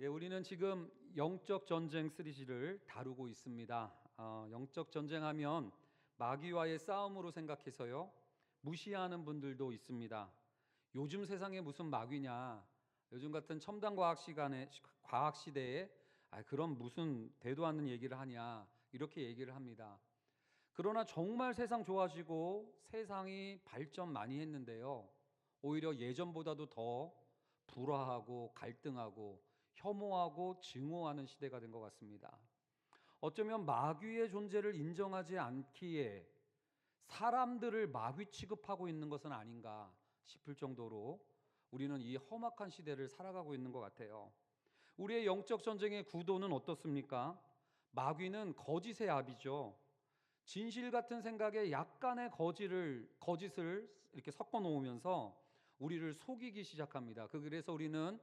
우리는 지금 영적 전쟁 시리즈를 다루고 있습니다. 영적 전쟁하면 마귀와의 싸움으로 생각해서요 무시하는 분들도 있습니다. 요즘 세상에 무슨 마귀냐? 요즘 같은 첨단 과학 시대에 그런 무슨 대도 않는 얘기를 하냐? 이렇게 얘기를 합니다. 그러나 정말 세상 좋아지고 세상이 발전 많이 했는데요. 오히려 예전보다도 더 불화하고 갈등하고 혐오하고 증오하는 시대가 된 것 같습니다. 어쩌면 마귀의 존재를 인정하지 않기에 사람들을 마귀 취급하고 있는 것은 아닌가 싶을 정도로 우리는 이 험악한 시대를 살아가고 있는 것 같아요. 우리의 영적 전쟁의 구도는 어떻습니까? 마귀는 거짓의 압이죠. 진실 같은 생각에 약간의 거짓을 이렇게 섞어 놓으면서 우리를 속이기 시작합니다. 그래서 우리는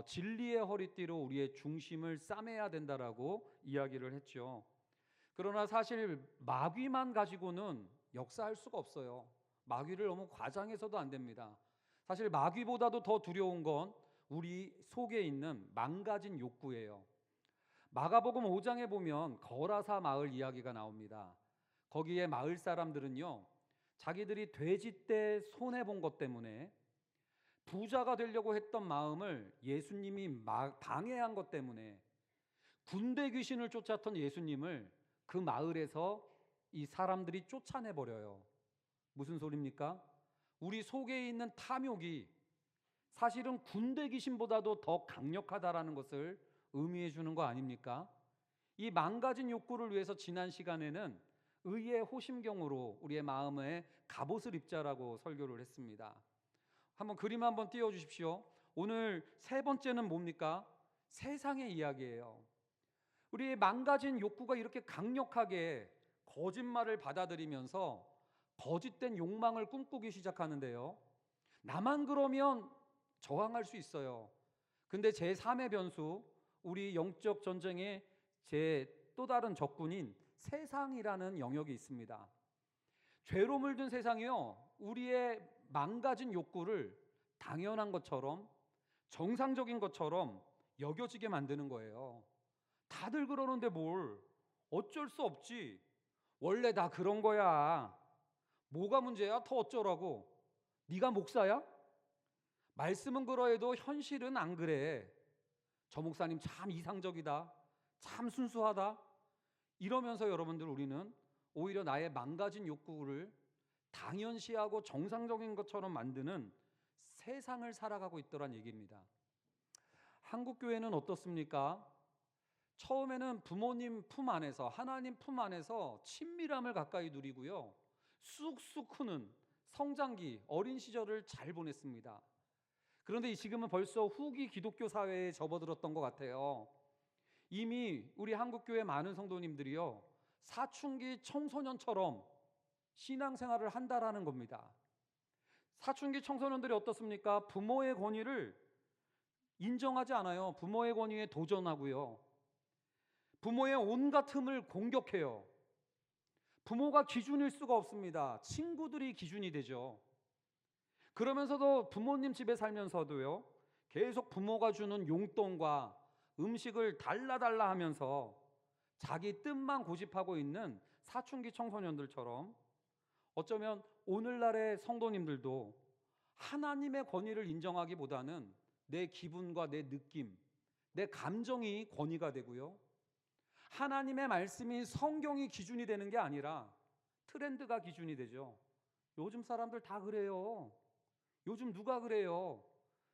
진리의 허리띠로 우리의 중심을 싸매야 된다라고 이야기를 했죠. 그러나 사실 마귀만 가지고는 역사할 수가 없어요. 마귀를 너무 과장해서도 안 됩니다. 사실 마귀보다도 더 두려운 건 우리 속에 있는 망가진 욕구예요. 마가복음 5장에 보면 거라사 마을 이야기가 나옵니다. 거기에 마을 사람들은요, 자기들이 돼지 때 손해 본 것 때문에 부자가 되려고 했던 마음을 예수님이 방해한 것 때문에 군대 귀신을 쫓았던 예수님을 그 마을에서 이 사람들이 쫓아내 버려요. 무슨 소리입니까? 우리 속에 있는 탐욕이 사실은 군대 귀신보다도 더 강력하다라는 것을 의미해 주는 거 아닙니까? 이 망가진 욕구를 위해서 지난 시간에는 의의 호심경으로 우리의 마음에 갑옷을 입자라고 설교를 했습니다. 한번 그림 한번 띄워 주십시오. 오늘 세 번째는 뭡니까? 세상의 이야기예요. 우리의 망가진 욕구가 이렇게 강력하게 거짓말을 받아들이면서 거짓된 욕망을 꿈꾸기 시작하는데요. 나만 그러면 저항할 수 있어요. 근데 제3의 변수, 우리 영적 전쟁의 제 또 다른 적군인 세상이라는 영역이 있습니다. 죄로 물든 세상이요, 우리의 망가진 욕구를 당연한 것처럼 정상적인 것처럼 여겨지게 만드는 거예요. 다들 그러는데 뭘, 어쩔 수 없지, 원래 다 그런 거야, 뭐가 문제야, 더 어쩌라고, 네가 목사야? 말씀은 그러해도 현실은 안 그래. 저 목사님 참 이상적이다, 참 순수하다, 이러면서 여러분들 우리는 오히려 나의 망가진 욕구를 당연시하고 정상적인 것처럼 만드는 세상을 살아가고 있더란 얘기입니다. 한국 교회는 어떻습니까? 처음에는 부모님 품 안에서, 하나님 품 안에서 친밀함을 가까이 누리고요, 쑥쑥 크는 성장기, 어린 시절을 잘 보냈습니다. 그런데 지금은 벌써 후기 기독교 사회에 접어들었던 것 같아요. 이미 우리 한국교회 많은 성도님들이요, 사춘기 청소년처럼 신앙생활을 한다라는 겁니다. 사춘기 청소년들이 어떻습니까? 부모의 권위를 인정하지 않아요. 부모의 권위에 도전하고요, 부모의 온갖 틈을 공격해요. 부모가 기준일 수가 없습니다. 친구들이 기준이 되죠. 그러면서도 부모님 집에 살면서도요, 계속 부모가 주는 용돈과 음식을 달라 하면서 자기 뜻만 고집하고 있는 사춘기 청소년들처럼, 어쩌면 오늘날의 성도님들도 하나님의 권위를 인정하기보다는 내 기분과 내 느낌, 내 감정이 권위가 되고요, 하나님의 말씀인 성경이 기준이 되는 게 아니라 트렌드가 기준이 되죠. 요즘 사람들 다 그래요. 요즘 누가 그래요?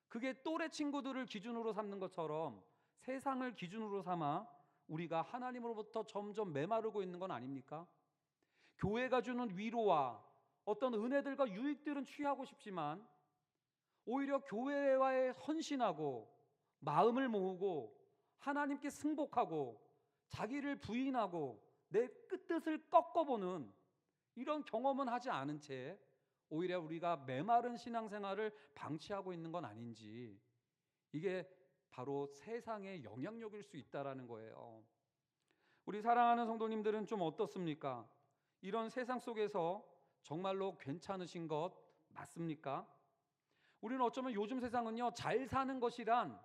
그게 또래 친구들을 기준으로 삼는 것처럼 세상을 기준으로 삼아 우리가 하나님으로부터 점점 메마르고 있는 건 아닙니까? 교회가 주는 위로와 어떤 은혜들과 유익들은 취하고 싶지만 오히려 교회와의 헌신하고 마음을 모으고 하나님께 승복하고 자기를 부인하고 내 뜻을 꺾어보는 이런 경험은 하지 않은 채 오히려 우리가 메마른 신앙생활을 방치하고 있는 건 아닌지, 이게 바로 세상의 영향력일 수 있다라는 거예요. 우리 사랑하는 성도님들은 좀 어떻습니까? 이런 세상 속에서 정말로 괜찮으신 것 맞습니까? 우리는 어쩌면 요즘 세상은요, 잘 사는 것이란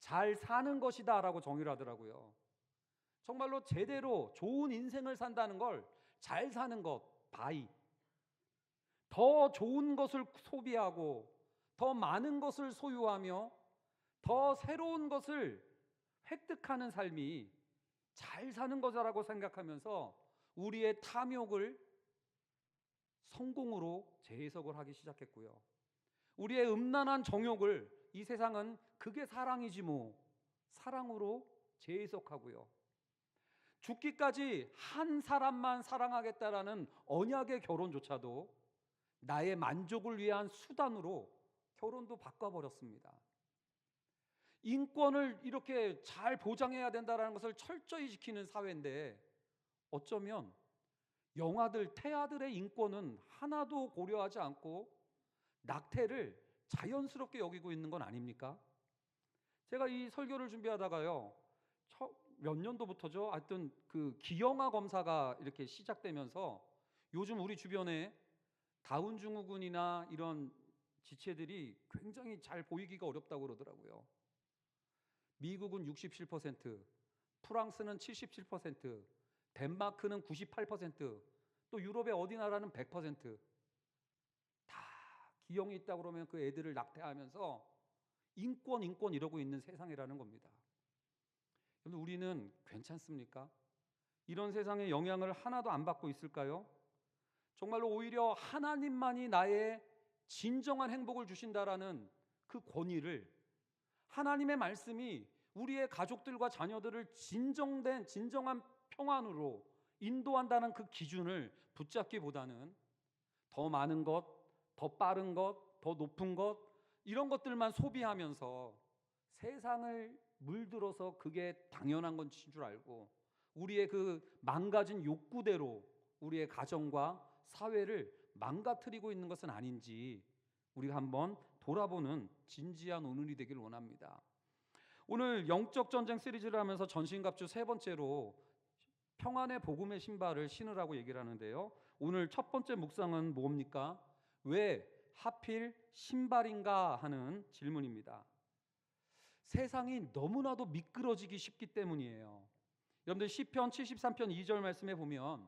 잘 사는 것이다라고 정의를 하더라고요. 정말로 제대로 좋은 인생을 산다는 걸 잘 사는 것, 바이. 더 좋은 것을 소비하고 더 많은 것을 소유하며 더 새로운 것을 획득하는 삶이 잘 사는 거다라고 생각하면서 우리의 탐욕을 성공으로 재해석을 하기 시작했고요. 우리의 음란한 정욕을 이 세상은 그게 사랑이지 뭐 사랑으로 재해석하고요. 죽기까지 한 사람만 사랑하겠다라는 언약의 결혼조차도 나의 만족을 위한 수단으로 결혼도 바꿔버렸습니다. 인권을 이렇게 잘 보장해야 된다는 것을 철저히 지키는 사회인데 어쩌면 영아들, 태아들의 인권은 하나도 고려하지 않고 낙태를 자연스럽게 여기고 있는 건 아닙니까? 제가 이 설교를 준비하다가요, 몇 년도부터죠? 하여튼 그 기형아 검사가 이렇게 시작되면서 요즘 우리 주변에 다운 증후군이나 이런 지체들이 굉장히 잘 보이기가 어렵다고 그러더라고요. 미국은 67%, 프랑스는 77%, 덴마크는 98%, 또 유럽의 어디 나라는 100%. 다 기형이 있다고 그러면 그 애들을 낙태하면서 인권 이러고 있는 세상이라는 겁니다. 그런데 우리는 괜찮습니까? 이런 세상의 영향을 하나도 안 받고 있을까요? 정말로 오히려 하나님만이 나의 진정한 행복을 주신다라는 그 권위를, 하나님의 말씀이 우리의 가족들과 자녀들을 진정한 평안으로 인도한다는 그 기준을 붙잡기보다는 더 많은 것, 더 빠른 것, 더 높은 것, 이런 것들만 소비하면서 세상을 물들어서 그게 당연한 것인 줄 알고 우리의 그 망가진 욕구대로 우리의 가정과 사회를 망가뜨리고 있는 것은 아닌지 우리가 한번 돌아보는 진지한 오늘이 되길 원합니다. 오늘 영적 전쟁 시리즈를 하면서 전신갑주 세 번째로 평안의 복음의 신발을 신으라고 얘기를 하는데요. 오늘 첫 번째 묵상은 뭡니까? 왜 하필 신발인가 하는 질문입니다. 세상이 너무나도 미끄러지기 쉽기 때문이에요. 여러분들 시편 73편 2절 말씀에 보면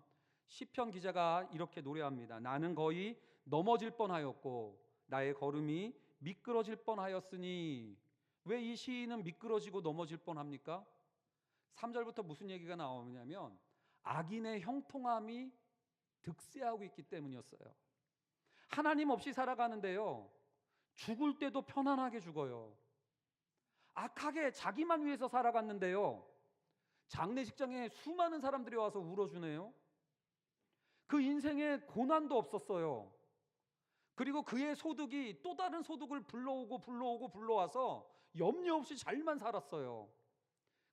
시편 기자가 이렇게 노래합니다. 나는 거의 넘어질 뻔하였고 나의 걸음이 미끄러질 뻔하였으니. 왜 이 시인은 미끄러지고 넘어질 뻔합니까? 3절부터 무슨 얘기가 나오냐면 악인의 형통함이 득세하고 있기 때문이었어요. 하나님 없이 살아가는데요, 죽을 때도 편안하게 죽어요. 악하게 자기만 위해서 살아갔는데요, 장례식장에 수많은 사람들이 와서 울어주네요. 그 인생에 고난도 없었어요. 그리고 그의 소득이 또 다른 소득을 불러와서 염려 없이 잘만 살았어요.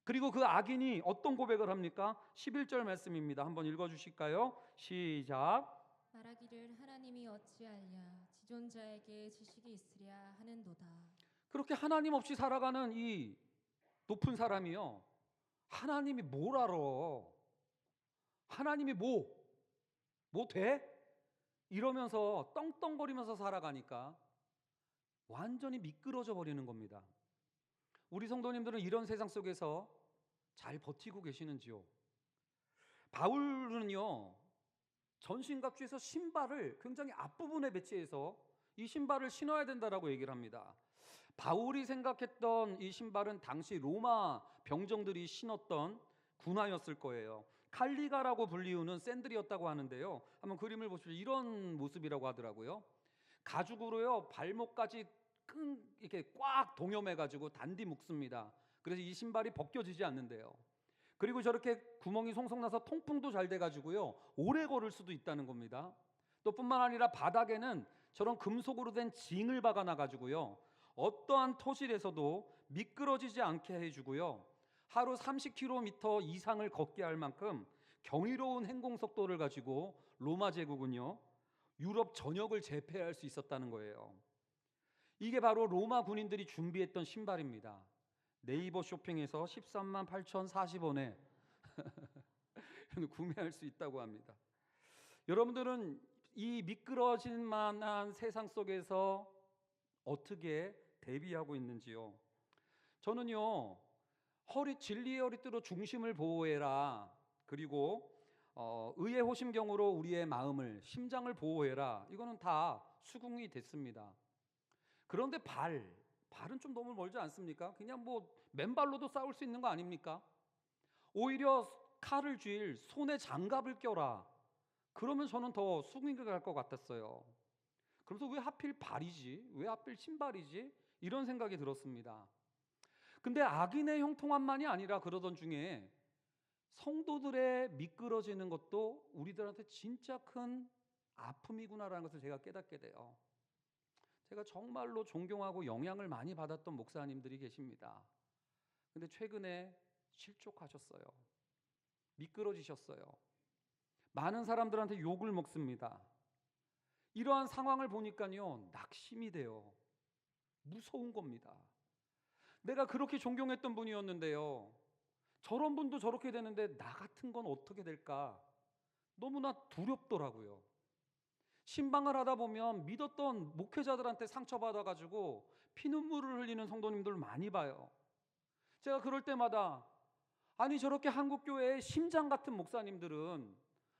그리고 그 악인이 어떤 고백을 합니까? 11절 말씀입니다. 한번 읽어주실까요? 시작. 말하기를 하나님이 어찌하랴 지존자에게 지식이 있으랴 하는도다. 그렇게 하나님 없이 살아가는 이 높은 사람이요, 하나님이 뭘 알아? 하나님이 뭐 돼? 이러면서 떵떵거리면서 살아가니까 완전히 미끄러져 버리는 겁니다. 우리 성도님들은 이런 세상 속에서 잘 버티고 계시는지요? 바울은요, 전신갑주에서 신발을 굉장히 앞부분에 배치해서 이 신발을 신어야 된다라고 얘기를 합니다. 바울이 생각했던 이 신발은 당시 로마 병정들이 신었던 군화였을 거예요. 칼리가라고 불리우는 샌들이었다고 하는데요, 한번 그림을 보시면 이런 모습이라고 하더라고요. 가죽으로요 발목까지 이렇게 꽉 동여매가지고 단디 묶습니다. 그래서 이 신발이 벗겨지지 않는데요. 그리고 저렇게 구멍이 송송 나서 통풍도 잘 돼가지고요 오래 걸을 수도 있다는 겁니다. 또 뿐만 아니라 바닥에는 저런 금속으로 된 징을 박아놔가지고요 어떠한 토실에서도 미끄러지지 않게 해주고요, 하루 30km 이상을 걷게 할 만큼 경이로운 행공 속도를 가지고 로마 제국은요 유럽 전역을 제패할 수 있었다는 거예요. 이게 바로 로마 군인들이 준비했던 신발입니다. 네이버 쇼핑에서 13만 8,040원에 구매할 수 있다고 합니다. 여러분들은 이 미끄러질 만한 세상 속에서 어떻게 대비하고 있는지요? 저는요, 진리의 허리띠로 중심을 보호해라. 그리고 의의 호심경으로 우리의 마음을, 심장을 보호해라. 이거는 다 수긍이 됐습니다. 그런데 발은 좀 너무 멀지 않습니까? 그냥 뭐 맨발로도 싸울 수 있는 거 아닙니까? 오히려 칼을 쥘 손에 장갑을 껴라. 그러면 저는 더 수긍이 갈 것 같았어요. 그래서 왜 하필 발이지? 왜 하필 신발이지? 이런 생각이 들었습니다. 근데 악인의 형통함만이 아니라 그러던 중에 성도들의 미끄러지는 것도 우리들한테 진짜 큰 아픔이구나라는 것을 제가 깨닫게 돼요. 제가 정말로 존경하고 영향을 많이 받았던 목사님들이 계십니다. 근데 최근에 실족하셨어요. 미끄러지셨어요. 많은 사람들한테 욕을 먹습니다. 이러한 상황을 보니까요, 낙심이 돼요. 무서운 겁니다. 내가 그렇게 존경했던 분이었는데요, 저런 분도 저렇게 되는데 나 같은 건 어떻게 될까? 너무나 두렵더라고요. 신방을 하다 보면 믿었던 목회자들한테 상처받아가지고 피눈물을 흘리는 성도님들 많이 봐요. 제가 그럴 때마다 아니 저렇게 한국교회의 심장 같은 목사님들은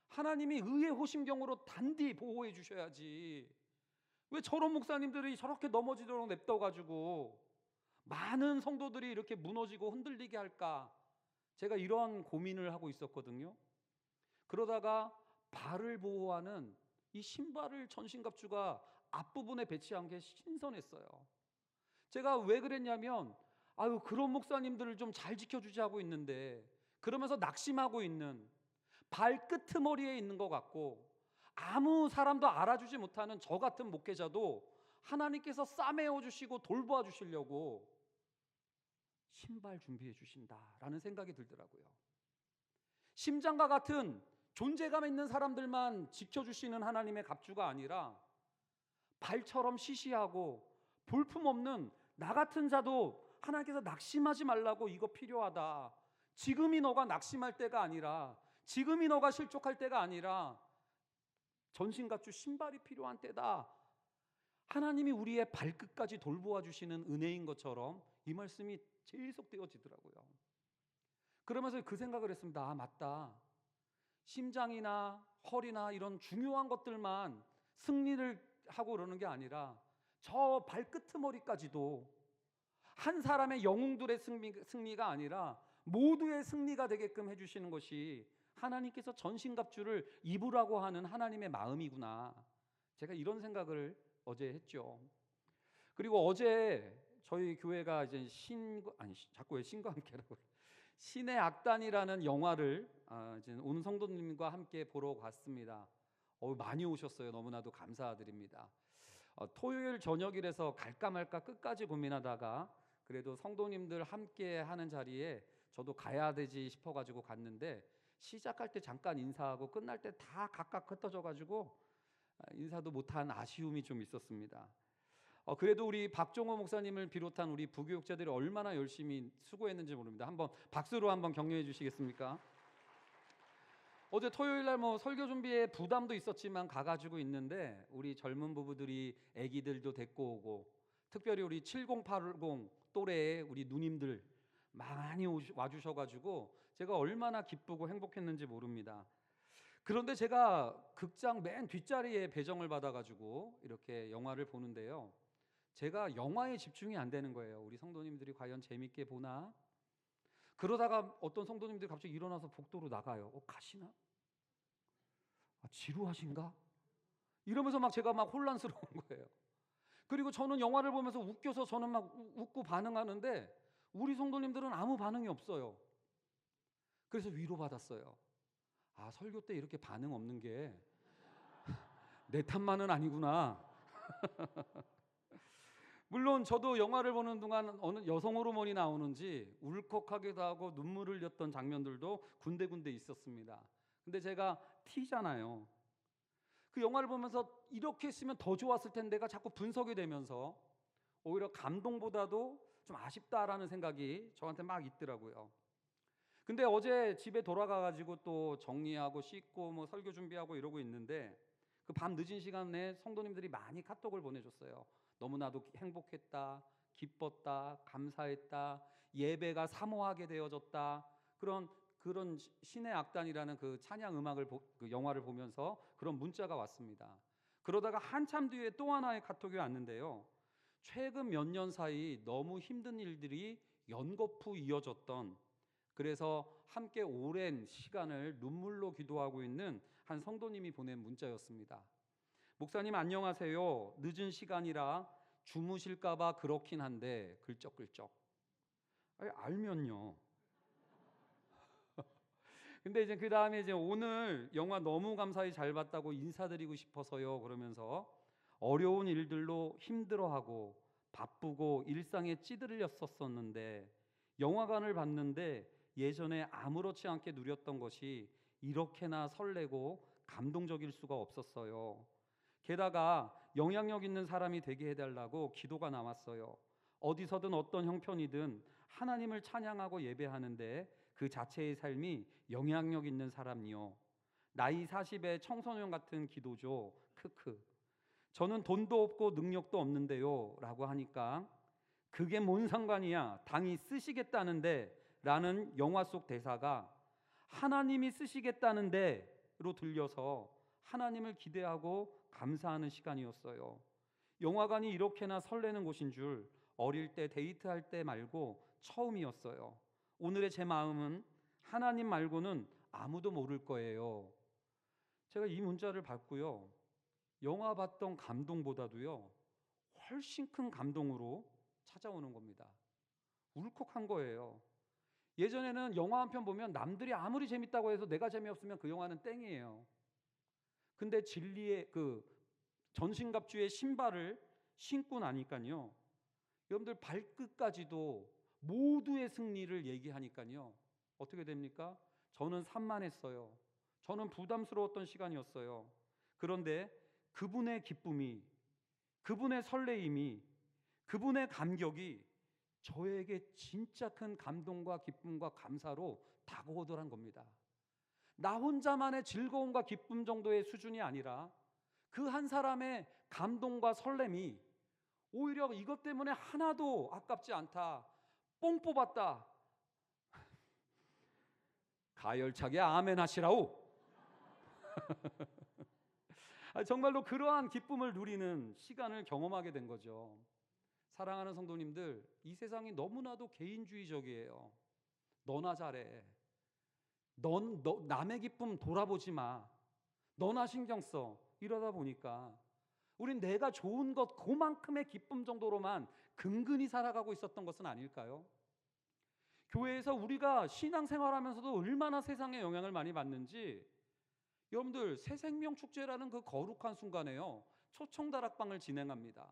하나님이 의의 호심경으로 단디 보호해 주셔야지 왜 저런 목사님들이 저렇게 넘어지도록 냅둬가지고 많은 성도들이 이렇게 무너지고 흔들리게 할까? 제가 이런 고민을 하고 있었거든요. 그러다가 발을 보호하는 이 신발을 전신갑주가 앞부분에 배치한 게 신선했어요. 제가 왜 그랬냐면 아유 그런 목사님들을 좀 잘 지켜주지 하고 있는데 그러면서 낙심하고 있는 발끄트머리에 있는 것 같고 아무 사람도 알아주지 못하는 저 같은 목회자도 하나님께서 싸매어 주시고 돌보아 주시려고 신발 준비해 주신다라는 생각이 들더라고요. 심장과 같은 존재감 있는 사람들만 지켜주시는 하나님의 갑주가 아니라 발처럼 시시하고 볼품없는 나 같은 자도 하나님께서 낙심하지 말라고 이거 필요하다. 지금이 너가 낙심할 때가 아니라 지금이 너가 실족할 때가 아니라 전신갑주 신발이 필요한 때다. 하나님이 우리의 발끝까지 돌보아 주시는 은혜인 것처럼 이 말씀이 계속되어지더라고요. 그러면서 그 생각을 했습니다. 아 맞다. 심장이나 허리나 이런 중요한 것들만 승리를 하고 그러는 게 아니라 저 발끄트머리까지도 한 사람의 영웅들의 승리가 아니라 모두의 승리가 되게끔 해주시는 것이 하나님께서 전신갑주를 입으라고 하는 하나님의 마음이구나. 제가 이런 생각을 어제 했죠. 그리고 어제 저희 교회가 이제 자꾸 왜 신과 함께라고 신의 악단이라는 영화를 이제 온 성도님과 함께 보러 갔습니다. 많이 오셨어요. 너무나도 감사드립니다. 토요일 저녁이라서 갈까 말까 끝까지 고민하다가 그래도 성도님들 함께 하는 자리에 저도 가야 되지 싶어가지고 갔는데 시작할 때 잠깐 인사하고 끝날 때 다 각각 흩어져가지고 인사도 못한 아쉬움이 좀 있었습니다. 그래도 우리 박종호 목사님을 비롯한 우리 부교육자들이 얼마나 열심히 수고했는지 모릅니다. 한번 박수로 한번 격려해 주시겠습니까? 어제 토요일 날 뭐 설교 준비에 부담도 있었지만 가가지고 있는데 우리 젊은 부부들이 아기들도 데리고 오고 특별히 우리 7080 또래의 우리 누님들 많이 와주셔가지고 제가 얼마나 기쁘고 행복했는지 모릅니다. 그런데 제가 극장 맨 뒷자리에 배정을 받아가지고 이렇게 영화를 보는데요. 제가 영화에 집중이 안 되는 거예요. 우리 성도님들이 과연 재밌게 보나? 그러다가 어떤 성도님들이 갑자기 일어나서 복도로 나가요. 가시나? 지루하신가? 이러면서 제가 혼란스러운 거예요. 그리고 저는 영화를 보면서 웃겨서 저는 웃고 반응하는데 우리 성도님들은 아무 반응이 없어요. 그래서 위로받았어요. 설교 때 이렇게 반응 없는 게 내 탓만은 아니구나. 물론 저도 영화를 보는 동안 어느 여성 호르몬이 나오는지 울컥하기도 하고 눈물을 흘렸던 장면들도 군데군데 있었습니다. 근데 제가 T잖아요. 그 영화를 보면서 이렇게 했으면 더 좋았을 텐데가 자꾸 분석이 되면서 오히려 감동보다도 좀 아쉽다라는 생각이 저한테 막 있더라고요. 근데 어제 집에 돌아가가지고 또 정리하고 씻고 뭐 설교 준비하고 이러고 있는데 그 밤 늦은 시간에 성도님들이 많이 카톡을 보내줬어요. 너무나도 행복했다. 기뻤다, 감사했다, 예배가 사모하게 되어졌다. 그런 신의 악단이라는 그 찬양 음악을 그 영화를 보면서 그런 문자가 왔습니다. 그러다가 한참 뒤에 또 하나의 카톡이 왔는데요. 최근 몇 년 사이 너무 힘든 일들이 연거푸 이어졌던, 그래서 함께 오랜 시간을 눈물로 기도하고 있는 한 성도님이 보낸 문자였습니다. 목사님 안녕하세요. 늦은 시간이라 주무실까봐 그렇긴 한데 글쩍글쩍. 아니, 알면요. 근데 이제 그 다음에 이제 오늘 영화 너무 감사히 잘 봤다고 인사드리고 싶어서요. 그러면서 어려운 일들로 힘들어하고 바쁘고 일상에 찌들렸었는데 영화관을 봤는데 예전에 아무렇지 않게 누렸던 것이 이렇게나 설레고 감동적일 수가 없었어요. 게다가 영향력 있는 사람이 되게 해달라고 기도가 나왔어요. 어디서든 어떤 형편이든 하나님을 찬양하고 예배하는데 그 자체의 삶이 영향력 있는 사람이요. 나이 40의 청소년 같은 기도죠. 크크. 저는 돈도 없고 능력도 없는데요. 라고 하니까 그게 뭔 상관이야. 당이 쓰시겠다는데 라는 영화 속 대사가 하나님이 쓰시겠다는데로 들려서 하나님을 기대하고 감사하는 시간이었어요. 영화관이 이렇게나 설레는 곳인 줄 어릴 때 데이트할 때 말고 처음이었어요. 오늘의 제 마음은 하나님 말고는 아무도 모를 거예요. 제가 이 문자를 받고요. 영화 봤던 감동보다도요. 훨씬 큰 감동으로 찾아오는 겁니다. 울컥한 거예요. 예전에는 영화 한 편 보면 남들이 아무리 재밌다고 해서 내가 재미없으면 그 영화는 땡이에요. 근데 진리의 그 전신갑주의 신발을 신고 나니까요. 여러분들 발끝까지도 모두의 승리를 얘기하니까요. 어떻게 됩니까? 저는 산만했어요. 저는 부담스러웠던 시간이었어요. 그런데 그분의 기쁨이, 그분의 설레임이, 그분의 감격이 저에게 진짜 큰 감동과 기쁨과 감사로 다가오더란 겁니다. 나 혼자만의 즐거움과 기쁨 정도의 수준이 아니라 그 한 사람의 감동과 설렘이 오히려 이것 때문에 하나도 아깝지 않다. 뽕 뽑았다. 가열차게 아멘 하시라우. 정말로 그러한 기쁨을 누리는 시간을 경험하게 된 거죠. 사랑하는 성도님들, 이 세상이 너무나도 개인주의적이에요. 너나 잘해. 남의 기쁨 돌아보지 마. 너나 신경 써. 이러다 보니까 우린 내가 좋은 것 그만큼의 기쁨 정도로만 근근히 살아가고 있었던 것은 아닐까요? 교회에서 우리가 신앙생활하면서도 얼마나 세상에 영향을 많이 받는지, 여러분들 새생명 축제라는 그 거룩한 순간에요. 초청다락방을 진행합니다.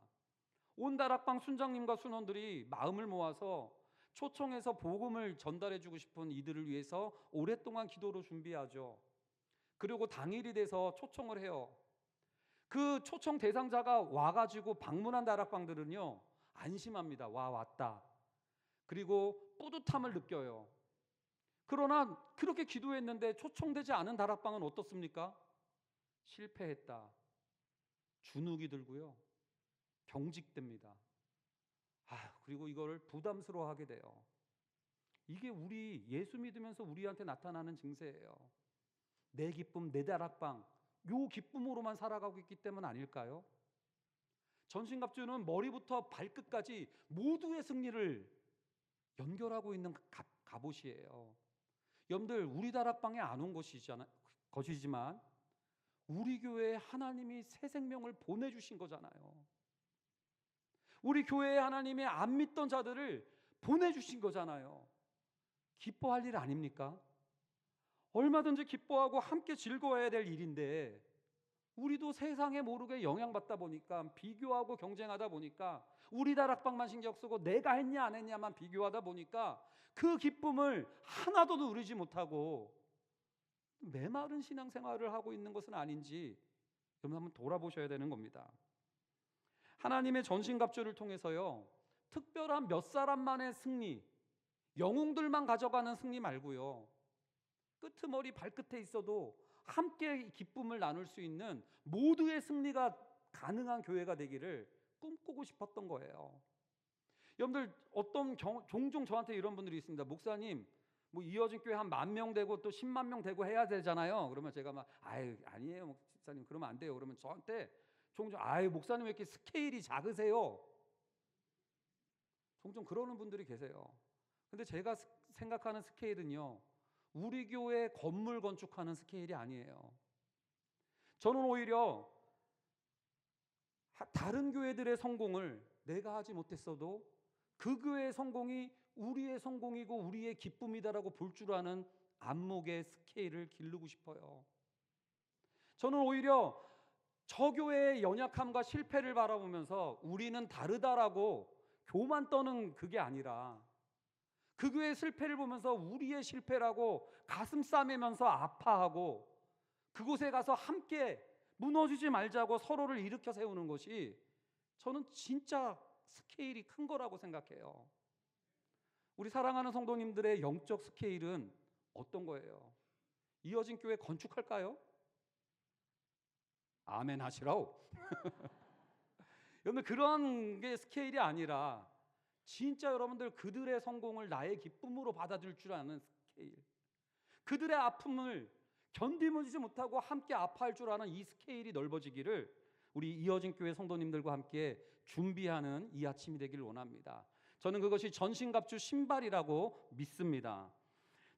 온 다락방 순장님과 순원들이 마음을 모아서 초청해서 복음을 전달해주고 싶은 이들을 위해서 오랫동안 기도로 준비하죠. 그리고 당일이 돼서 초청을 해요. 그 초청 대상자가 와가지고 방문한 다락방들은요, 안심합니다. 왔다. 그리고 뿌듯함을 느껴요. 그러나 그렇게 기도했는데 초청되지 않은 다락방은 어떻습니까? 실패했다. 주눅이 들고요. 경직됩니다. 그리고 이거를 부담스러워하게 돼요. 이게 우리 예수 믿으면서 우리한테 나타나는 증세예요. 내 기쁨, 내 다락방, 요 기쁨으로만 살아가고 있기 때문 아닐까요? 전신갑주는 머리부터 발끝까지 모두의 승리를 연결하고 있는 갑옷이에요. 여러분들, 우리 다락방에 안 온 것이지만 우리 교회에 하나님이 새 생명을 보내주신 거잖아요. 우리 교회에 하나님이 안 믿던 자들을 보내주신 거잖아요. 기뻐할 일 아닙니까? 얼마든지 기뻐하고 함께 즐거워해야 될 일인데 우리도 세상에 모르게 영향받다 보니까, 비교하고 경쟁하다 보니까, 우리 다락방만 신경 쓰고 내가 했냐 안 했냐만 비교하다 보니까 그 기쁨을 하나도 누리지 못하고 메마른 신앙생활을 하고 있는 것은 아닌지 여러분 한번 돌아보셔야 되는 겁니다. 하나님의 전신갑주를 통해서요, 특별한 몇 사람만의 승리, 영웅들만 가져가는 승리 말고요, 끄트머리 발끝에 있어도 함께 기쁨을 나눌 수 있는 모두의 승리가 가능한 교회가 되기를 꿈꾸고 싶었던 거예요. 여러분들 종종 저한테 이런 분들이 있습니다. 목사님, 뭐 이어진 교회 한 10,000명 되고 또 10만 명 되고 해야 되잖아요. 그러면 제가 막 아유 아니에요 목사님, 그러면 안 돼요. 그러면 저한테 종종 아유 목사님 왜 이렇게 스케일이 작으세요? 종종 그러는 분들이 계세요. 근데 제가 생각하는 스케일은요, 우리 교회 건물 건축하는 스케일이 아니에요. 저는 오히려 다른 교회들의 성공을 내가 하지 못했어도 그 교회의 성공이 우리의 성공이고 우리의 기쁨이다라고 볼 줄 아는 안목의 스케일을 기르고 싶어요. 저는 오히려 저 교회의 연약함과 실패를 바라보면서 우리는 다르다라고 교만 떠는 그게 아니라 그 교회의 실패를 보면서 우리의 실패라고 가슴 싸매면서 아파하고 그곳에 가서 함께 무너지지 말자고 서로를 일으켜 세우는 것이 저는 진짜 스케일이 큰 거라고 생각해요. 우리 사랑하는 성도님들의 영적 스케일은 어떤 거예요? 이어진 교회 건축할까요? 아멘 하시라오. 여러분 그런 게 스케일이 아니라 진짜 여러분들 그들의 성공을 나의 기쁨으로 받아들일 줄 아는 스케일, 그들의 아픔을 견디지 못하고 함께 아파할 줄 아는 이 스케일이 넓어지기를 우리 이어진 교회 성도님들과 함께 준비하는 이 아침이 되기를 원합니다. 저는 그것이 전신갑주 신발이라고 믿습니다.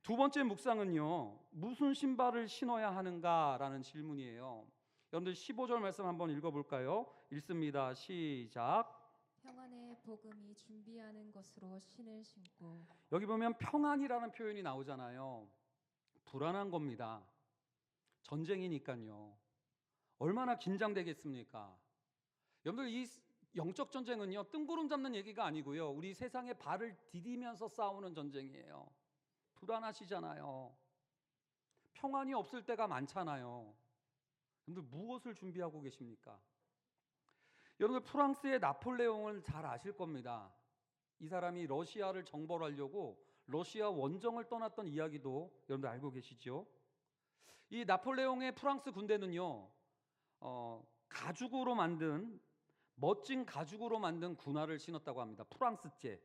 두 번째 묵상은요, 무슨 신발을 신어야 하는가라는 질문이에요. 여러분들 15절 말씀 한번 읽어볼까요? 읽습니다. 시작. 평안의 복음이 준비하는 것으로 신을 신고. 여기 보면 평안이라는 표현이 나오잖아요. 불안한 겁니다. 전쟁이니까요. 얼마나 긴장되겠습니까? 여러분들 이 영적 전쟁은요, 뜬구름 잡는 얘기가 아니고요, 우리 세상에 발을 디디면서 싸우는 전쟁이에요. 불안하시잖아요. 평안이 없을 때가 많잖아요. 여러분들 무엇을 준비하고 계십니까? 여러분들 프랑스의 나폴레옹을 잘 아실 겁니다. 이 사람이 러시아를 정벌하려고 러시아 원정을 떠났던 이야기도 여러분들 알고 계시죠? 이 나폴레옹의 프랑스 군대는요, 가죽으로 만든 멋진 가죽으로 만든 군화를 신었다고 합니다. 프랑스제.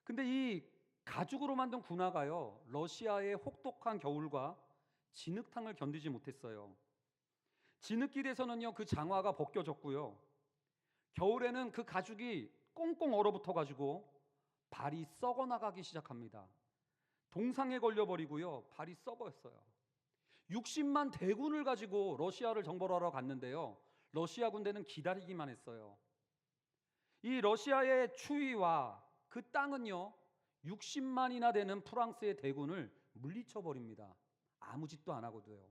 근데 이 가죽으로 만든 군화가요, 러시아의 혹독한 겨울과 진흙탕을 견디지 못했어요. 진흙길에서는요, 그 장화가 벗겨졌고요, 겨울에는 그 가죽이 꽁꽁 얼어붙어 가지고 발이 썩어 나가기 시작합니다. 동상에 걸려버리고요, 발이 썩었어요. 60만 대군을 가지고 러시아를 정벌하러 갔는데요, 러시아 군대는 기다리기만 했어요. 이 러시아의 추위와 그 땅은요, 60만이나 되는 프랑스의 대군을 물리쳐 버립니다. 아무 짓도 안 하고도요.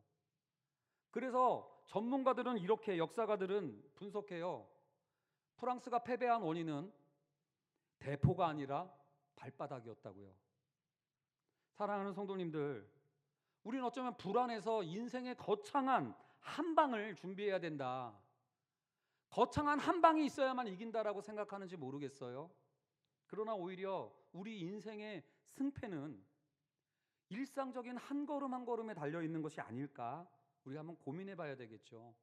그래서 전문가들은 이렇게, 역사가들은 분석해요. 프랑스가 패배한 원인은 대포가 아니라 발바닥이었다고요. 사랑하는 성도님들, 우리는 어쩌면 불안해서 인생의 거창한 한 방을 준비해야 된다, 거창한 한 방이 있어야만 이긴다라고 생각하는지 모르겠어요. 그러나 오히려 우리 인생의 승패는 일상적인 한 걸음 한 걸음에 달려있는 것이 아닐까, 우리가 한번 고민해 봐야 되겠죠.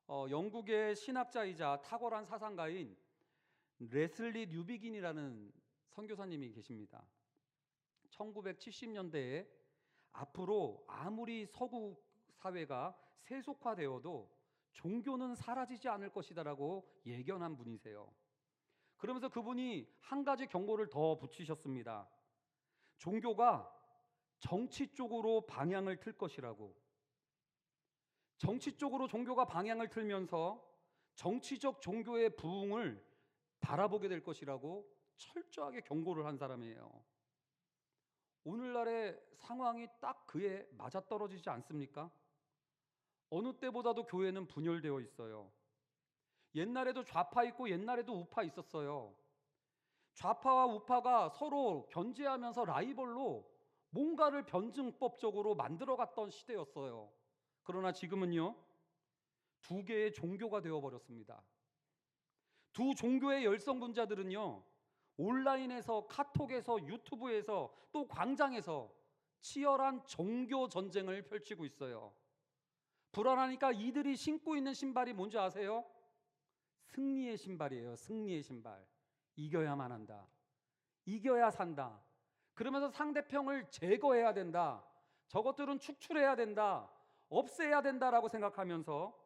영국의 신학자이자 탁월한 사상가인 레슬리 뉴비긴이라는 선교사님이 계십니다. 1970년대에 앞으로 아무리 서구 사회가 세속화되어도 종교는 사라지지 않을 것이다라고 예견한 분이세요. 그러면서 그분이 한 가지 경고를 더 붙이셨습니다. 종교가 정치 쪽으로 방향을 틀 것이라고. 정치 쪽으로 종교가 방향을 틀면서 정치적 종교의 부흥을 바라보게 될 것이라고 철저하게 경고를 한 사람이에요. 오늘날의 상황이 딱 그에 맞아떨어지지 않습니까? 어느 때보다도 교회는 분열되어 있어요. 옛날에도 좌파 있고 옛날에도 우파 있었어요. 좌파와 우파가 서로 견제하면서 라이벌로 뭔가를 변증법적으로 만들어갔던 시대였어요. 그러나 지금은요, 두 개의 종교가 되어버렸습니다. 두 종교의 열성분자들은요, 온라인에서, 카톡에서, 유튜브에서, 또 광장에서 치열한 종교 전쟁을 펼치고 있어요. 불안하니까 이들이 신고 있는 신발이 뭔지 아세요? 승리의 신발이에요. 승리의 신발. 이겨야만 한다. 이겨야 산다. 그러면서 상대편을 제거해야 된다. 저것들은 축출해야 된다. 없애야 된다라고 생각하면서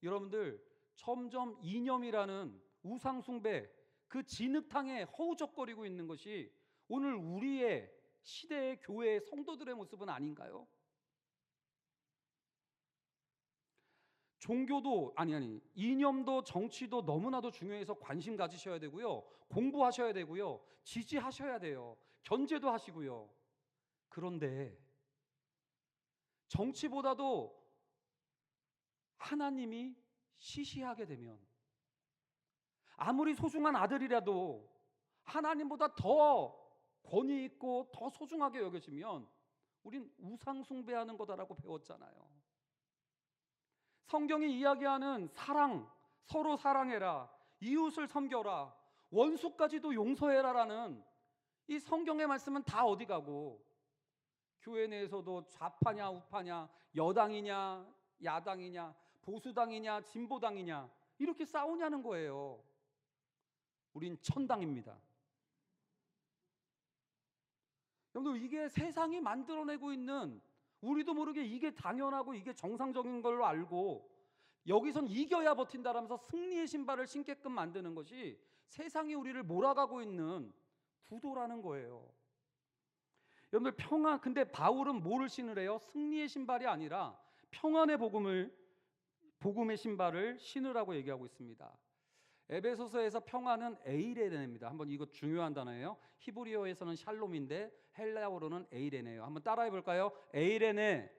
여러분들 점점 이념이라는 우상숭배 그 진흙탕에 허우적거리고 있는 것이 오늘 우리의 시대의 교회의 성도들의 모습은 아닌가요? 종교도 아니 이념도 정치도 너무나도 중요해서 관심 가지셔야 되고요. 공부하셔야 되고요. 지지하셔야 돼요. 견제도 하시고요. 그런데 정치보다도 하나님이 시시하게 되면 아무리 소중한 아들이라도 하나님보다 더 권위 있고 더 소중하게 여겨지면 우린 우상 숭배하는 거다라고 배웠잖아요. 성경이 이야기하는 사랑, 서로 사랑해라, 이웃을 섬겨라, 원수까지도 용서해라라는 이 성경의 말씀은 다 어디 가고 교회 내에서도 좌파냐 우파냐 여당이냐 야당이냐 보수당이냐 진보당이냐 이렇게 싸우냐는 거예요. 우린 천당입니다. 여러분 이게 세상이 만들어내고 있는 우리도 모르게 이게 당연하고 이게 정상적인 걸로 알고 여기선 이겨야 버틴다라면서 승리의 신발을 신게끔 만드는 것이 세상이 우리를 몰아가고 있는 구도라는 거예요. 여러분들 평안 근데 바울은 뭐를 신으래요? 승리의 신발이 아니라 평안의 복음의 신발을 신으라고 얘기하고 있습니다. 에베소서에서 평안은 에이레네입니다. 한번 이거 중요한 단어예요. 히브리어에서는 샬롬인데 헬라어로는 에이레네예요. 한번 따라해 볼까요? 에이레네.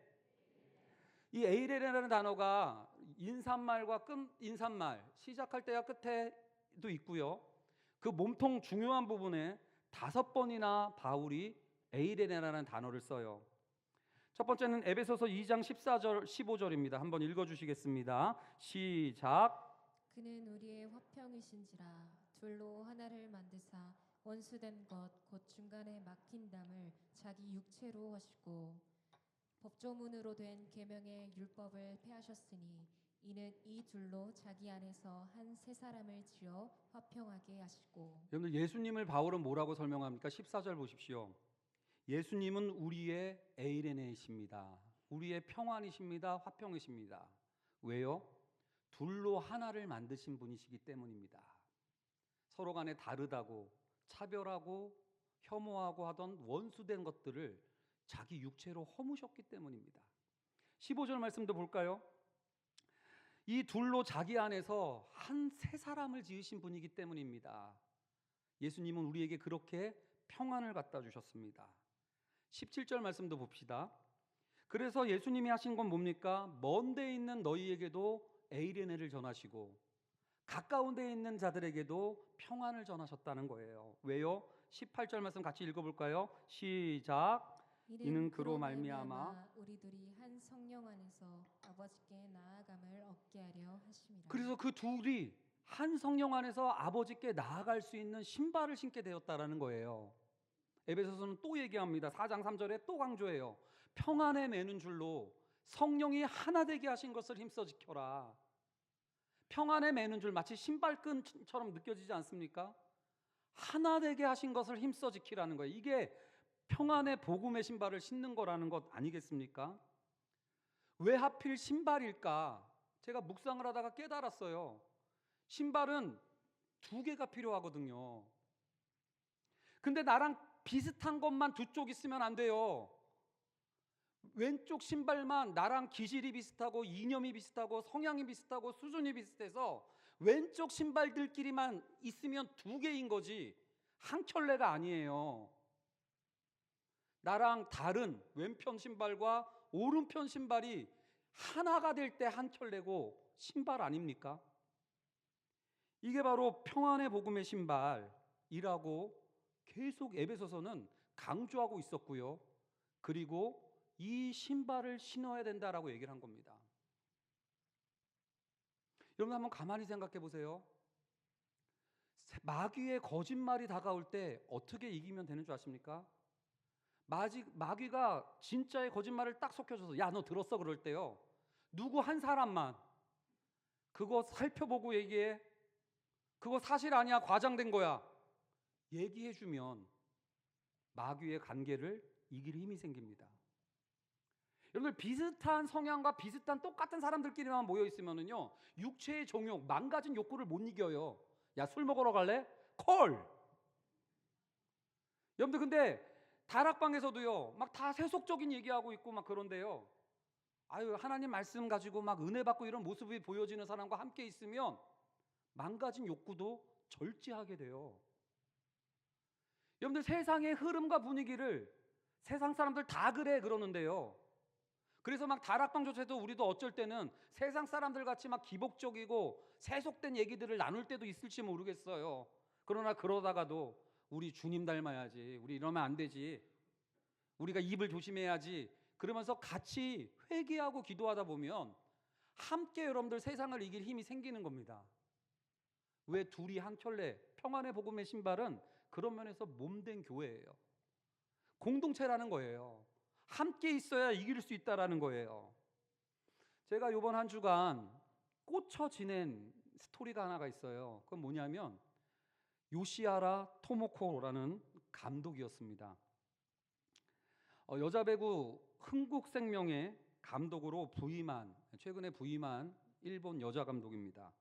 이 에이레네라는 단어가 인사말과 끝 인사말 시작할 때와 끝에도 있고요. 그 몸통 중요한 부분에 5번이나 바울이 에이레네라는 단어를 써요. 첫 번째는 에베소서 2장 14절 15절입니다. 한번 읽어 주시겠습니다. 시작. 그는 우리의 화평이신지라 둘로 하나를 만드사 원수된 것 곧 중간에 막힌 담을 자기 육체로 하시고 법조문으로 된 계명의 율법을 폐하셨으니 이는 이 둘로 자기 안에서 한 새 사람을 지어 화평하게 하시고. 여러분들 예수님을 바울은 뭐라고 설명합니까? 14절 보십시오. 예수님은 우리의 에이레네이십니다. 우리의 평안이십니다. 화평이십니다. 왜요? 둘로 하나를 만드신 분이시기 때문입니다. 서로 간에 다르다고 차별하고 혐오하고 하던 원수된 것들을 자기 육체로 허무셨기 때문입니다. 15절 말씀도 볼까요? 이 둘로 자기 안에서 한 새 사람을 지으신 분이기 때문입니다. 예수님은 우리에게 그렇게 평안을 갖다 주셨습니다. 17절 말씀도 봅시다. 그래서 예수님이 하신 건 뭡니까? 먼 데 있는 너희에게도 에이레네를 전하시고 가까운 데 있는 자들에게도 평안을 전하셨다는 거예요. 왜요? 18절 말씀 같이 읽어볼까요? 시작. 이는 그로 말미암아 우리들이 한 성령 안에서 아버지께 나아감을 얻게 하려 하심이라. 그래서 그 둘이 한 성령 안에서 아버지께 나아갈 수 있는 신발을 신게 되었다라는 거예요. 에베소서는 또 얘기합니다. 4장 3절에 또 강조해요. 평안에 매는 줄로 성령이 하나 되게 하신 것을 힘써 지켜라. 평안에 매는 줄 마치 신발끈처럼 느껴지지 않습니까? 하나 되게 하신 것을 힘써 지키라는 거예요. 이게 평안의 복음의 신발을 신는 거라는 것 아니겠습니까? 왜 하필 신발일까? 제가 묵상을 하다가 깨달았어요. 신발은 2개가 필요하거든요. 근데 나랑 비슷한 것만 2쪽 있으면 안 돼요. 왼쪽 신발만 나랑 기질이 비슷하고 이념이 비슷하고 성향이 비슷하고 수준이 비슷해서 왼쪽 신발들끼리만 있으면 2개인 거지 한 켤레가 아니에요. 나랑 다른 왼편 신발과 오른편 신발이 하나가 될 때 한 켤레고 신발 아닙니까? 이게 바로 평안의 복음의 신발이라고 계속 에베소서는 강조하고 있었고요. 그리고 이 신발을 신어야 된다라고 얘기를 한 겁니다. 여러분 한번 가만히 생각해 보세요. 마귀의 거짓말이 다가올 때 어떻게 이기면 되는 줄 아십니까? 마귀가 진짜의 거짓말을 딱 속여줘서 야 너 들었어 그럴 때요. 누구 한 사람만 그거 살펴보고 얘기해. 그거 사실 아니야 과장된 거야. 얘기해주면 마귀의 관계를 이길 힘이 생깁니다. 여러분들 비슷한 성향과 비슷한 똑같은 사람들끼리만 모여 있으면은요 육체의 정욕, 망가진 욕구를 못 이겨요. 야, 술 먹으러 갈래? 콜. 여러분들 근데 다락방에서도요 막 다 세속적인 얘기하고 있고 막 그런데요. 아유, 하나님 말씀 가지고 막 은혜 받고 이런 모습이 보여지는 사람과 함께 있으면 망가진 욕구도 절제하게 돼요. 여러분들 세상의 흐름과 분위기를 세상 사람들 다 그래 그러는데요. 그래서 막 다락방조차도 우리도 어쩔 때는 세상 사람들 같이 막 기복적이고 세속된 얘기들을 나눌 때도 있을지 모르겠어요. 그러나 그러다가도 우리 주님 닮아야지, 우리 이러면 안 되지, 우리가 입을 조심해야지 그러면서 같이 회개하고 기도하다 보면 함께 여러분들 세상을 이길 힘이 생기는 겁니다. 왜 둘이 한 켤레, 평안의 복음의 신발은 그런 면에서 몸된 교회예요. 공동체라는 거예요. 함께 있어야 이길 수 있다라는 거예요. 제가 이번 한 주간 꽂혀 지낸 스토리가 하나가 있어요. 그건 뭐냐면 요시하라 토모코라는 감독이었습니다. 여자 배구 흥국생명의 감독으로 최근에 부임한 일본 여자 감독입니다.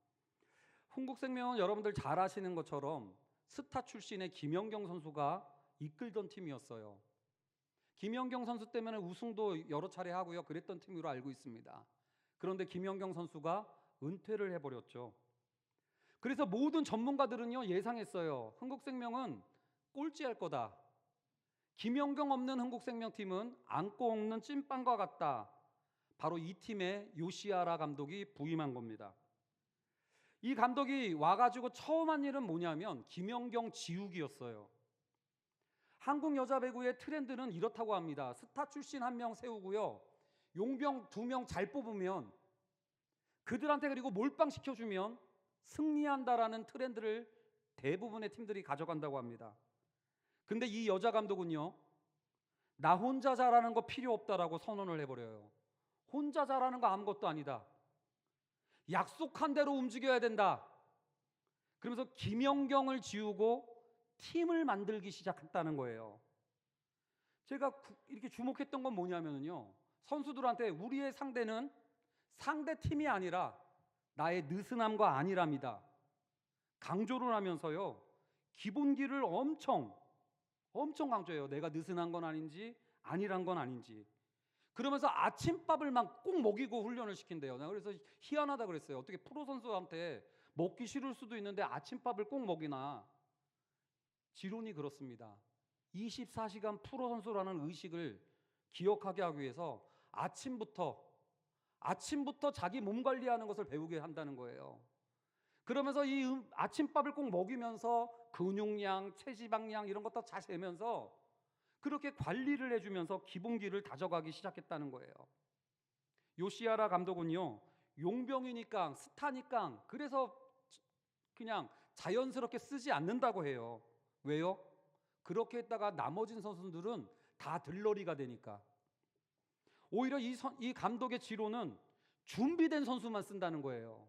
흥국생명은 여러분들 잘 아시는 것처럼 스타 출신의 김연경 선수가 이끌던 팀이었어요. 김연경 선수 때문에 우승도 여러 차례 하고요. 그랬던 팀으로 알고 있습니다. 그런데 김연경 선수가 은퇴를 해버렸죠. 그래서 모든 전문가들은요 예상했어요. 흥국생명은 꼴찌할 거다. 김연경 없는 흥국생명팀은 안고 먹는 찐빵과 같다. 바로 이 팀에 요시하라 감독이 부임한 겁니다. 이 감독이 와가지고 처음 한 일은 뭐냐면 김연경 지우기였어요. 한국 여자 배구의 트렌드는 이렇다고 합니다. 스타 출신 한 명 세우고요, 용병 2명 잘 뽑으면 그들한테 그리고 몰빵 시켜주면 승리한다라는 트렌드를 대부분의 팀들이 가져간다고 합니다. 근데 이 여자 감독은요, 나 혼자 잘하는 거 필요 없다라고 선언을 해버려요. 혼자 잘하는 거 아무것도 아니다. 약속한 대로 움직여야 된다. 그러면서 김연경을 지우고 팀을 만들기 시작했다는 거예요. 제가 이렇게 주목했던 건 뭐냐면요, 선수들한테 우리의 상대는 상대 팀이 아니라 나의 느슨함과 안일함이다 강조를 하면서요, 기본기를 엄청 강조해요. 내가 느슨한 건 아닌지 안일한 건 아닌지. 그러면서 아침밥을 막 꼭 먹이고 훈련을 시킨대요. 내가 그래서 희한하다 그랬어요. 어떻게 프로 선수한테 먹기 싫을 수도 있는데 아침밥을 꼭 먹이나. 지론이 그렇습니다. 24시간 프로 선수라는 의식을 기억하게 하기 위해서 아침부터 자기 몸 관리하는 것을 배우게 한다는 거예요. 그러면서 이 아침밥을 꼭 먹이면서 근육량, 체지방량 이런 것도 잘 재면서 그렇게 관리를 해주면서 기본기를 다져가기 시작했다는 거예요. 요시하라 감독은요, 용병이니까 스타니까 그래서 그냥 자연스럽게 쓰지 않는다고 해요. 왜요? 그렇게 했다가 나머진 선수들은 다 들러리가 되니까. 오히려 이 감독의 지로는 준비된 선수만 쓴다는 거예요.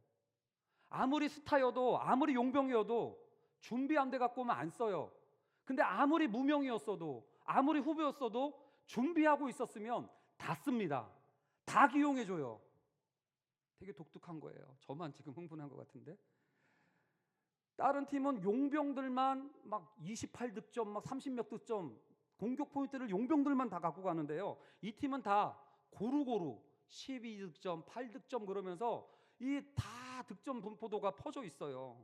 아무리 스타여도 아무리 용병이어도 준비 안 돼 갖고 오면 안 써요. 근데 아무리 무명이었어도 아무리 후배였어도 준비하고 있었으면 다 씁니다. 다 기용해줘요. 되게 독특한 거예요. 저만 지금 흥분한 것 같은데. 다른 팀은 용병들만 막 28득점, 막 30몇 득점, 공격 포인트를 용병들만 다 갖고 가는데요. 이 팀은 다 고루고루 12득점, 8득점 그러면서 이 다 득점 분포도가 퍼져 있어요.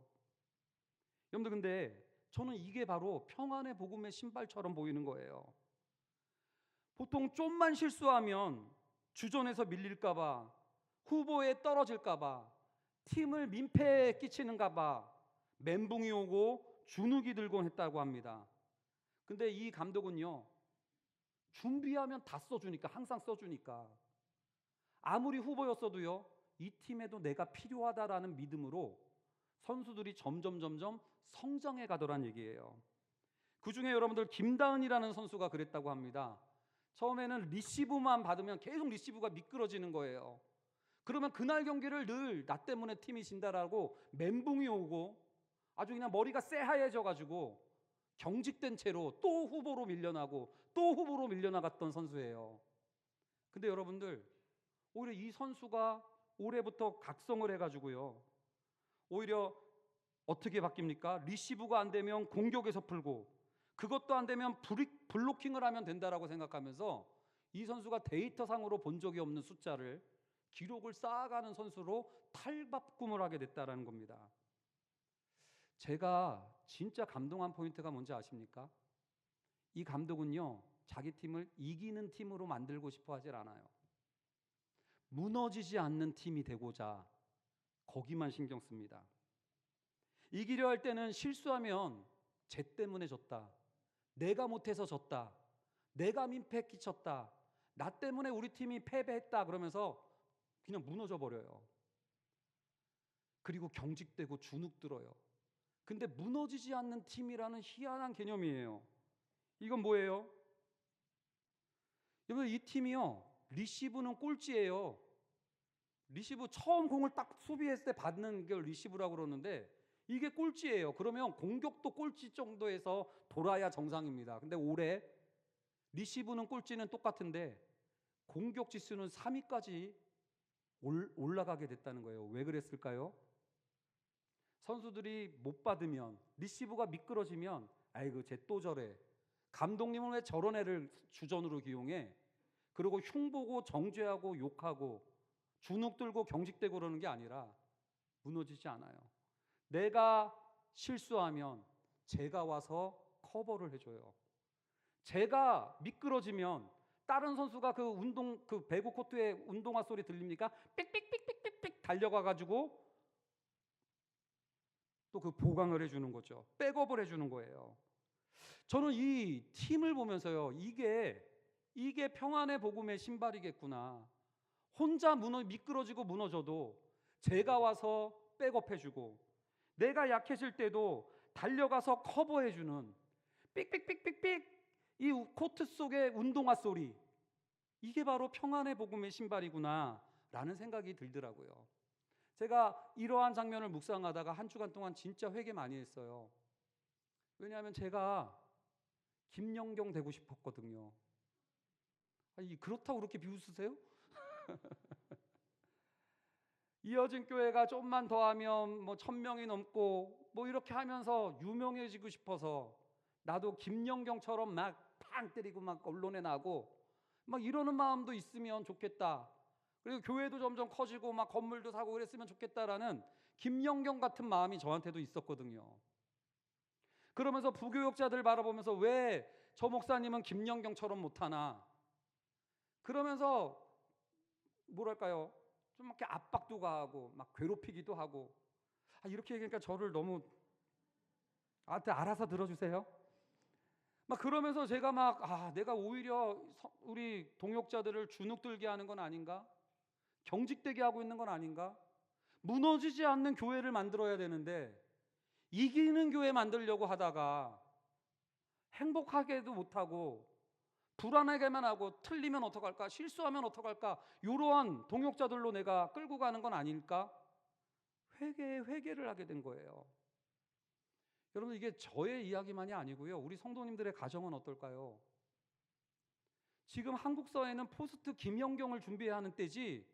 여러분들 근데 저는 이게 바로 평안의 복음의 신발처럼 보이는 거예요. 보통 좀만 실수하면 주전에서 밀릴까봐, 후보에 떨어질까봐, 팀을 민폐에 끼치는가봐 멘붕이 오고 주눅이 들곤 했다고 합니다. 근데 이 감독은요, 준비하면 다 써주니까, 항상 써주니까 아무리 후보였어도요, 이 팀에도 내가 필요하다라는 믿음으로 선수들이 점점 성장해 가더란 얘기예요. 그중에 여러분들 김다은이라는 선수가 그랬다고 합니다. 처음에는 리시브만 받으면 계속 리시브가 미끄러지는 거예요. 그러면 그날 경기를 늘 나 때문에 팀이 진다라고 멘붕이 오고 아주 그냥 머리가 새하얘져 가지고 경직된 채로 또 후보로 밀려나고 또 후보로 밀려나갔던 선수예요. 근데 여러분들, 오히려 이 선수가 올해부터 각성을 해가지고요, 오히려 어떻게 바뀝니까? 리시브가 안 되면 공격에서 풀고, 그것도 안 되면 블로킹을 하면 된다라고 생각하면서 이 선수가 데이터상으로 본 적이 없는 숫자를, 기록을 쌓아가는 선수로 탈바꿈을 하게 됐다라는 겁니다. 제가 진짜 감동한 포인트가 뭔지 아십니까? 이 감독은요, 자기 팀을 이기는 팀으로 만들고 싶어 하질 않아요. 무너지지 않는 팀이 되고자 거기만 신경 씁니다. 이기려 할 때는 실수하면 쟤 때문에 졌다, 내가 못해서 졌다, 내가 민폐 끼쳤다, 나 때문에 우리 팀이 패배했다 그러면서 그냥 무너져 버려요. 그리고 경직되고 주눅 들어요. 근데 무너지지 않는 팀이라는 희한한 개념이에요. 이건 뭐예요? 여러분, 이 팀이요, 리시브는 꼴찌예요. 리시브 처음 공을 딱 수비했을 때 받는 게 리시브라고 그러는데 이게 꼴찌예요. 그러면 공격도 꼴찌 정도에서 돌아야 정상입니다. 근데 올해 리시브는 꼴찌는 똑같은데 공격 지수는 3위까지 올라가게 됐다는 거예요. 왜 그랬을까요? 선수들이 못 받으면, 리시브가 미끄러지면, 아이고 쟤 또 저래, 감독님은 왜 저런 애를 주전으로 기용해, 그리고 흉보고 정죄하고 욕하고 주눅 들고 경직되고 그러는 게 아니라 무너지지 않아요. 내가 실수하면 제가 와서 커버를 해줘요. 제가 미끄러지면 다른 선수가 그 배구 코트에 운동화 소리 들립니까? 삑삑삑삑삑삑 달려가가지고 또 그 보강을 해주는 거죠. 백업을 해주는 거예요. 저는 이 팀을 보면서요, 이게 평안의 복음의 신발이겠구나. 혼자 미끄러지고 무너져도 제가 와서 백업해주고, 내가 약해질 때도 달려가서 커버해주는, 삑삑삑삑삑 이 코트 속의 운동화 소리, 이게 바로 평안의 복음의 신발이구나 라는 생각이 들더라고요. 제가 이러한 장면을 묵상하다가 한 주간 동안 진짜 회개 많이 했어요. 왜냐하면 제가 김연경 되고 싶었거든요. 그렇다고 그렇게 비웃으세요? 이어진 교회가 좀만 더 하면 뭐 1,000명이 넘고 뭐 이렇게 하면서 유명해지고 싶어서 나도 김연경처럼 막 팡 때리고 막 언론에 나고 막 이러는 마음도 있으면 좋겠다. 그리고 교회도 점점 커지고 막 건물도 사고 그랬으면 좋겠다라는 김연경 같은 마음이 저한테도 있었거든요. 그러면서 부교육자들 바라보면서 왜 저 목사님은 김연경처럼 못하나, 그러면서 뭐랄까요, 좀 이렇게 압박도 가하고 막 괴롭히기도 하고, 이렇게 얘기하니까 저를 너무 알아서 들어주세요. 막 그러면서 제가 내가 오히려 우리 동역자들을 주눅들게 하는 건 아닌가, 경직되게 하고 있는 건 아닌가, 무너지지 않는 교회를 만들어야 되는데 이기는 교회 만들려고 하다가 행복하게도 못하고 불안하게만 하고, 틀리면 어떡할까, 실수하면 어떡할까, 이러한 동역자들로 내가 끌고 가는 건 아닐까, 회개를 하게 된 거예요. 여러분, 이게 저의 이야기만이 아니고요, 우리 성도님들의 가정은 어떨까요? 지금 한국 사회는 포스트 김연경을 준비해야 하는 때지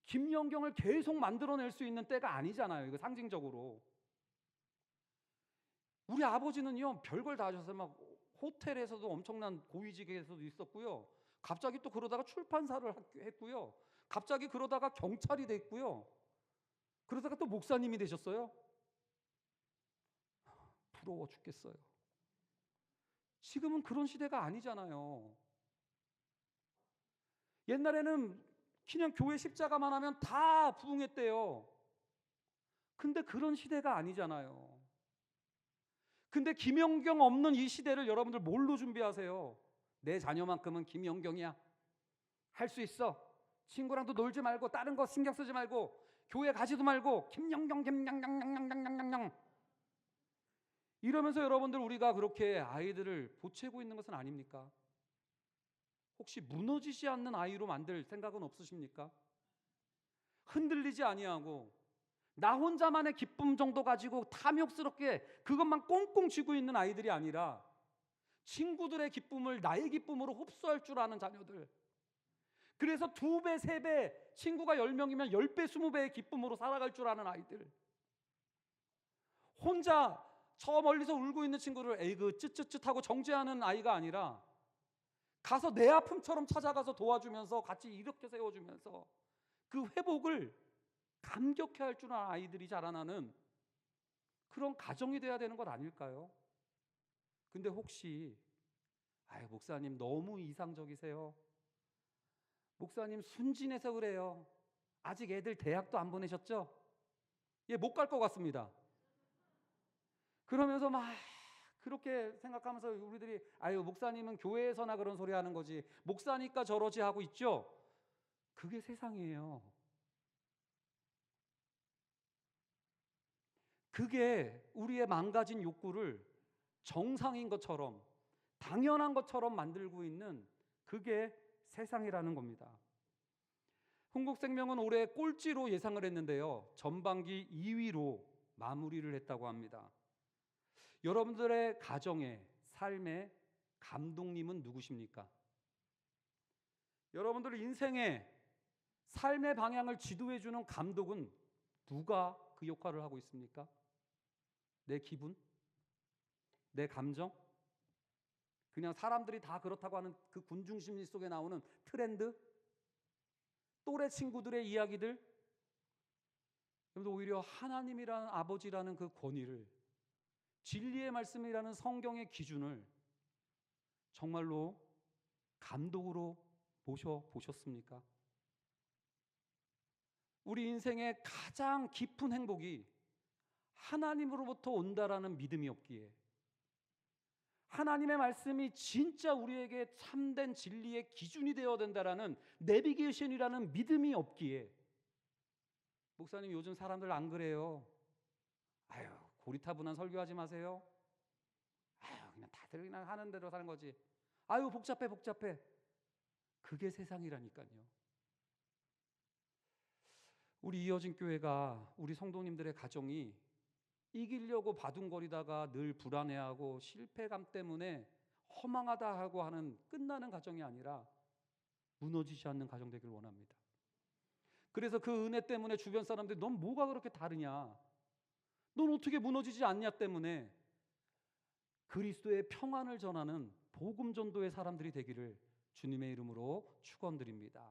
김연경을 계속 만들어낼 수 있는 때가 아니잖아요. 이거 상징적으로. 우리 아버지는요, 별걸 다 하셨어요. 막 호텔에서도 엄청난 고위직에서도 있었고요, 갑자기 또 그러다가 출판사를 했고요, 갑자기 그러다가 경찰이 됐고요, 그러다가 또 목사님이 되셨어요. 부러워 죽겠어요. 지금은 그런 시대가 아니잖아요. 옛날에는 그냥 교회 십자가만 하면 다 부흥했대요. 근데 그런 시대가 아니잖아요. 근데 김연경 없는 이 시대를 여러분들 뭘로 준비하세요? 내 자녀만큼은 김연경이야, 할 수 있어, 친구랑도 놀지 말고 다른 거 신경 쓰지 말고 교회 가지도 말고 김연경 이러면서 여러분들 우리가 그렇게 아이들을 보채고 있는 것은 아닙니까? 혹시 무너지지 않는 아이로 만들 생각은 없으십니까? 흔들리지 아니하고 나 혼자만의 기쁨 정도 가지고 탐욕스럽게 그것만 꽁꽁 쥐고 있는 아이들이 아니라 친구들의 기쁨을 나의 기쁨으로 흡수할 줄 아는 자녀들. 그래서 2배, 3배, 친구가 10명이면 10배, 20배의 기쁨으로 살아갈 줄 아는 아이들. 혼자 저 멀리서 울고 있는 친구를 에이그 쯧쯧쯧하고 정죄하는 아이가 아니라 가서 내 아픔처럼 찾아가서 도와주면서 같이 일으켜 세워주면서 그 회복을 감격해 할 줄 아는 아이들이 자라나는 그런 가정이 돼야 되는 것 아닐까요? 근데 혹시 아유 목사님 너무 이상적이세요. 목사님 순진해서 그래요. 아직 애들 대학도 안 보내셨죠? 예, 못 갈 것 같습니다. 그러면서 막 그렇게 생각하면서 우리들이 아유 목사님은 교회에서나 그런 소리 하는 거지 목사니까 저러지 하고 있죠. 그게 세상이에요. 그게 우리의 망가진 욕구를 정상인 것처럼 당연한 것처럼 만들고 있는 그게 세상이라는 겁니다. 흥국생명은 올해 꼴찌로 예상을 했는데요. 전반기 2위로 마무리를 했다고 합니다. 여러분들의 가정의 삶의 감독님은 누구십니까? 여러분들 인생의 삶의 방향을 지도해 주는 감독은 누가 그 역할을 하고 있습니까? 내 기분? 내 감정? 그냥 사람들이 다 그렇다고 하는 그 군중심리 속에 나오는 트렌드? 또래 친구들의 이야기들? 여러분들 오히려 하나님이라는 아버지라는 그 권위를 진리의 말씀이라는 성경의 기준을 정말로 감독으로 모셔보셨습니까? 우리 인생의 가장 깊은 행복이 하나님으로부터 온다라는 믿음이 없기에 하나님의 말씀이 진짜 우리에게 참된 진리의 기준이 되어야 된다라는 내비게이션이라는 믿음이 없기에 목사님 요즘 사람들 안 그래요. 아유 고리타분한 설교하지 마세요. 아유 그냥 다들 그냥 하는 대로 사는 거지. 아유 복잡해. 그게 세상이라니까요. 우리 이어진 교회가 우리 성도님들의 가정이 이기려고 바둥거리다가 늘 불안해하고 실패감 때문에 허망하다 하고 하는 끝나는 가정이 아니라 무너지지 않는 가정 되길 원합니다. 그래서 그 은혜 때문에 주변 사람들이 넌 뭐가 그렇게 다르냐? 넌 어떻게 무너지지 않냐 때문에 그리스도의 평안을 전하는 복음 전도의 사람들이 되기를 주님의 이름으로 축원드립니다.